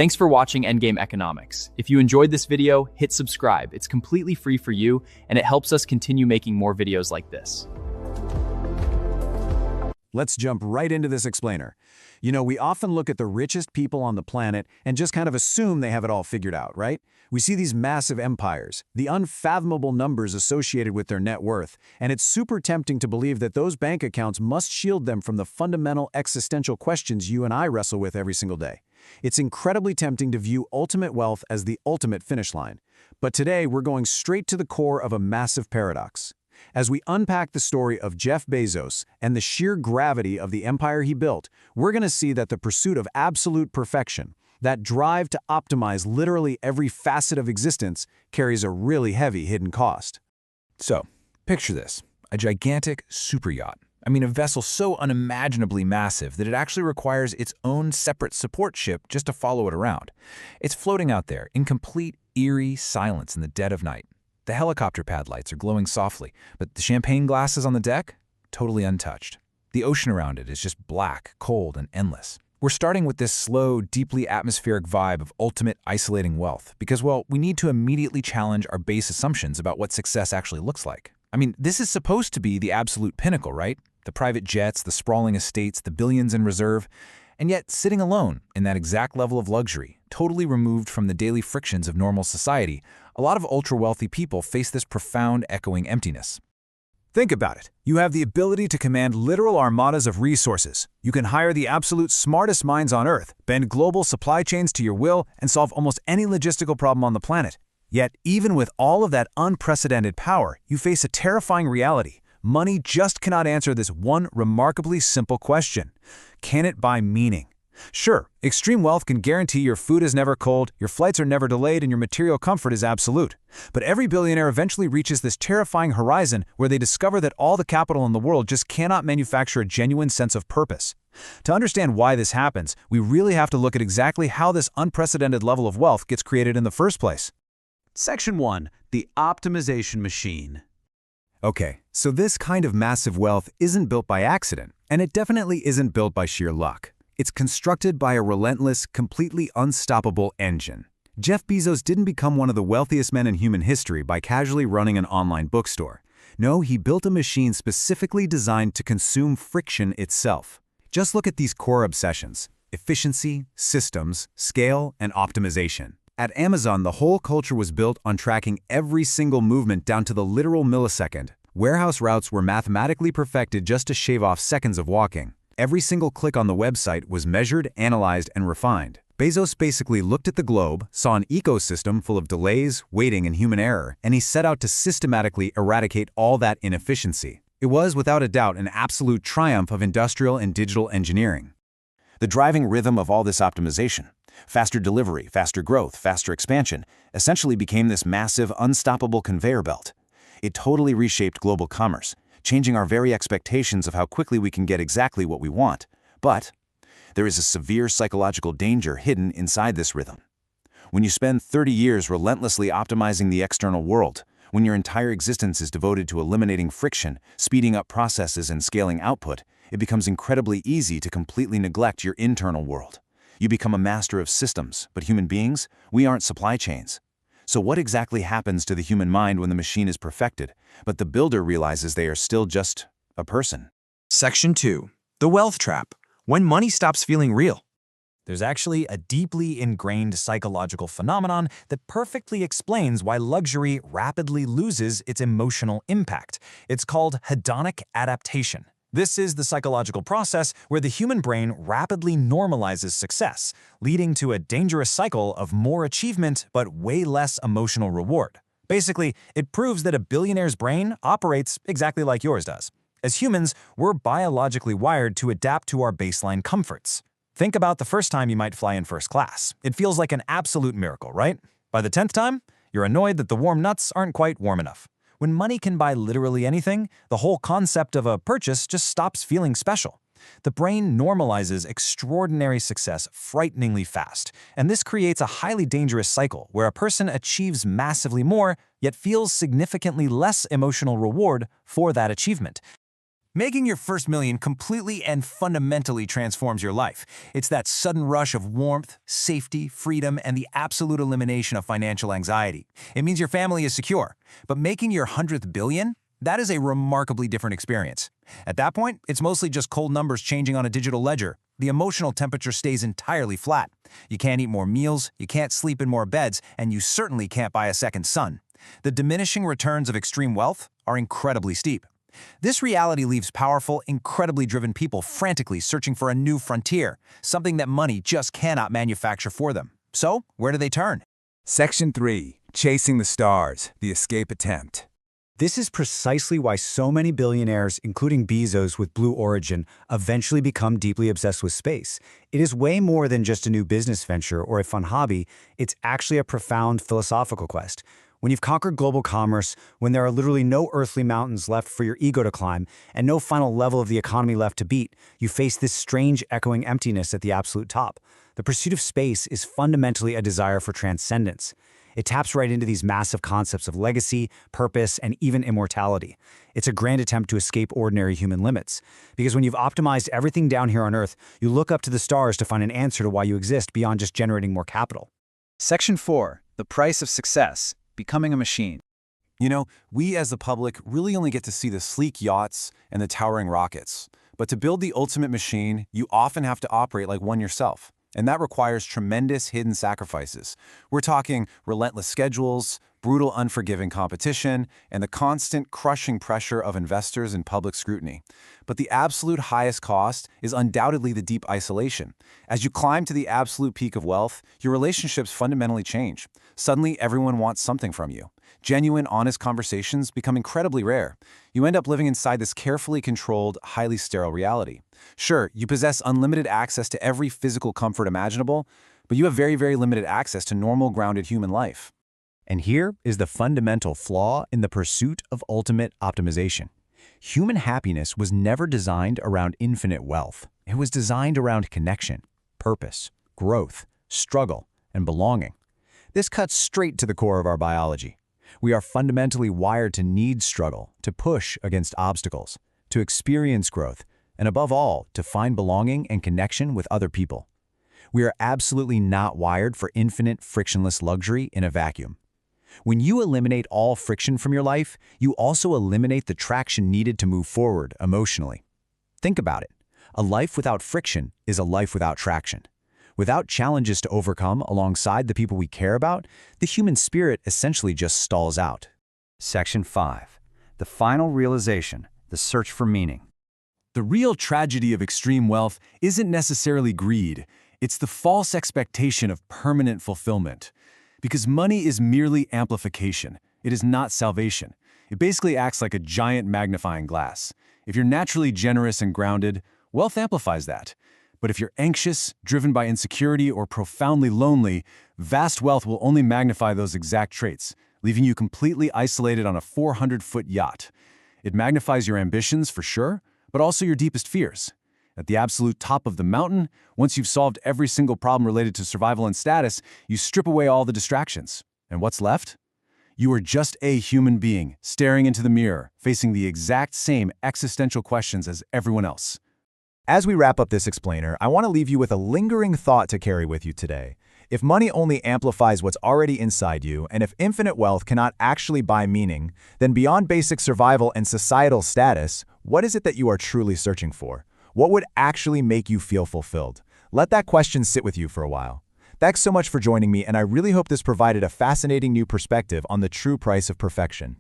Thanks for watching Endgame Economics. If you enjoyed this video, hit subscribe. It's completely free for you, and it helps us continue making more videos like this. Let's jump right into this explainer. You know, we often look at the richest people on the planet and just kind of assume they have it all figured out, right? We see these massive empires, the unfathomable numbers associated with their net worth, and it's super tempting to believe that those bank accounts must shield them from the fundamental existential questions you and I wrestle with every single day. It's incredibly tempting to view ultimate wealth as the ultimate finish line. But today, we're going straight to the core of a massive paradox. As we unpack the story of Jeff Bezos and the sheer gravity of the empire he built, we're going to see that the pursuit of absolute perfection, that drive to optimize literally every facet of existence, carries a really heavy hidden cost. So, picture this, a gigantic superyacht. I mean, a vessel so unimaginably massive that it actually requires its own separate support ship just to follow it around. It's floating out there in complete, eerie silence in the dead of night. The helicopter pad lights are glowing softly, but the champagne glasses on the deck, totally untouched. The ocean around it is just black, cold, and endless. We're starting with this slow, deeply atmospheric vibe of ultimate isolating wealth because, well, we need to immediately challenge our base assumptions about what success actually looks like. I mean, this is supposed to be the absolute pinnacle, right? The private jets, the sprawling estates, the billions in reserve, and yet sitting alone in that exact level of luxury, totally removed from the daily frictions of normal society, a lot of ultra-wealthy people face this profound echoing emptiness. Think about it. You have the ability to command literal armadas of resources. You can hire the absolute smartest minds on Earth, bend global supply chains to your will, and solve almost any logistical problem on the planet. Yet, even with all of that unprecedented power, you face a terrifying reality. Money just cannot answer this one remarkably simple question. Can it buy meaning? Sure, extreme wealth can guarantee your food is never cold, your flights are never delayed, and your material comfort is absolute. But every billionaire eventually reaches this terrifying horizon where they discover that all the capital in the world just cannot manufacture a genuine sense of purpose. To understand why this happens, we really have to look at exactly how this unprecedented level of wealth gets created in the first place. Section 1. The optimization machine. Okay, so this kind of massive wealth isn't built by accident, and it definitely isn't built by sheer luck. It's constructed by a relentless, completely unstoppable engine. Jeff Bezos didn't become one of the wealthiest men in human history by casually running an online bookstore. No, he built a machine specifically designed to consume friction itself. Just look at these core obsessions: efficiency, systems, scale, and optimization. At Amazon, the whole culture was built on tracking every single movement down to the literal millisecond. Warehouse routes were mathematically perfected just to shave off seconds of walking. Every single click on the website was measured, analyzed, and refined. Bezos basically looked at the globe, saw an ecosystem full of delays, waiting, and human error, and he set out to systematically eradicate all that inefficiency. It was, without a doubt, an absolute triumph of industrial and digital engineering. The driving rhythm of all this optimization, faster delivery, faster growth, faster expansion, essentially became this massive, unstoppable conveyor belt. It totally reshaped global commerce, changing our very expectations of how quickly we can get exactly what we want. But there is a severe psychological danger hidden inside this rhythm. When you spend 30 years relentlessly optimizing the external world, when your entire existence is devoted to eliminating friction, speeding up processes, and scaling output, it becomes incredibly easy to completely neglect your internal world. You become a master of systems, but human beings, we aren't supply chains. So what exactly happens to the human mind when the machine is perfected, but the builder realizes they are still just a person? Section 2. The Wealth Trap. When money stops feeling real. There's actually a deeply ingrained psychological phenomenon that perfectly explains why luxury rapidly loses its emotional impact. It's called hedonic adaptation. This is the psychological process where the human brain rapidly normalizes success, leading to a dangerous cycle of more achievement but way less emotional reward. Basically, it proves that a billionaire's brain operates exactly like yours does. As humans, we're biologically wired to adapt to our baseline comforts. Think about the first time you might fly in first class. It feels like an absolute miracle, right? By the 10th time, you're annoyed that the warm nuts aren't quite warm enough. When money can buy literally anything, the whole concept of a purchase just stops feeling special. The brain normalizes extraordinary success frighteningly fast, and this creates a highly dangerous cycle where a person achieves massively more, yet feels significantly less emotional reward for that achievement. Making your first million completely and fundamentally transforms your life. It's that sudden rush of warmth, safety, freedom, and the absolute elimination of financial anxiety. It means your family is secure. But making your 100th billion? That is a remarkably different experience. At that point, it's mostly just cold numbers changing on a digital ledger. The emotional temperature stays entirely flat. You can't eat more meals, you can't sleep in more beds, and you certainly can't buy a second son. The diminishing returns of extreme wealth are incredibly steep. This reality leaves powerful, incredibly driven people frantically searching for a new frontier, something that money just cannot manufacture for them. So, where do they turn? Section 3. Chasing the Stars, the Escape Attempt. This is precisely why so many billionaires, including Bezos with Blue Origin, eventually become deeply obsessed with space. It is way more than just a new business venture or a fun hobby. It's actually a profound philosophical quest. When you've conquered global commerce, when there are literally no earthly mountains left for your ego to climb, and no final level of the economy left to beat, you face this strange echoing emptiness at the absolute top. The pursuit of space is fundamentally a desire for transcendence. It taps right into these massive concepts of legacy, purpose, and even immortality. It's a grand attempt to escape ordinary human limits. Because when you've optimized everything down here on Earth, you look up to the stars to find an answer to why you exist beyond just generating more capital. Section 4. The price of success. Becoming a machine. You know, we as the public really only get to see the sleek yachts and the towering rockets. But to build the ultimate machine, you often have to operate like one yourself. And that requires tremendous hidden sacrifices. We're talking relentless schedules, brutal unforgiving competition, and the constant crushing pressure of investors and public scrutiny. But the absolute highest cost is undoubtedly the deep isolation. As you climb to the absolute peak of wealth, your relationships fundamentally change. Suddenly, everyone wants something from you. Genuine, honest conversations become incredibly rare. You end up living inside this carefully controlled, highly sterile reality. Sure, you possess unlimited access to every physical comfort imaginable, but you have very, very limited access to normal, grounded human life. And here is the fundamental flaw in the pursuit of ultimate optimization. Human happiness was never designed around infinite wealth. It was designed around connection, purpose, growth, struggle, and belonging. This cuts straight to the core of our biology. We are fundamentally wired to need struggle, to push against obstacles, to experience growth, and above all, to find belonging and connection with other people. We are absolutely not wired for infinite frictionless luxury in a vacuum. When you eliminate all friction from your life, you also eliminate the traction needed to move forward emotionally. Think about it. A life without friction is a life without traction. Without challenges to overcome alongside the people we care about, the human spirit essentially just stalls out. Section 5. The final realization, the search for meaning. The real tragedy of extreme wealth isn't necessarily greed. It's the false expectation of permanent fulfillment. Because money is merely amplification. It is not salvation. It basically acts like a giant magnifying glass. If you're naturally generous and grounded, wealth amplifies that. But if you're anxious, driven by insecurity, or profoundly lonely, vast wealth will only magnify those exact traits, leaving you completely isolated on a 400-foot yacht. It magnifies your ambitions, for sure, but also your deepest fears. At the absolute top of the mountain, once you've solved every single problem related to survival and status, you strip away all the distractions. And what's left? You are just a human being, staring into the mirror, facing the exact same existential questions as everyone else. As we wrap up this explainer, I want to leave you with a lingering thought to carry with you today. If money only amplifies what's already inside you, and if infinite wealth cannot actually buy meaning, then beyond basic survival and societal status, what is it that you are truly searching for? What would actually make you feel fulfilled? Let that question sit with you for a while. Thanks so much for joining me, and I really hope this provided a fascinating new perspective on the true price of perfection.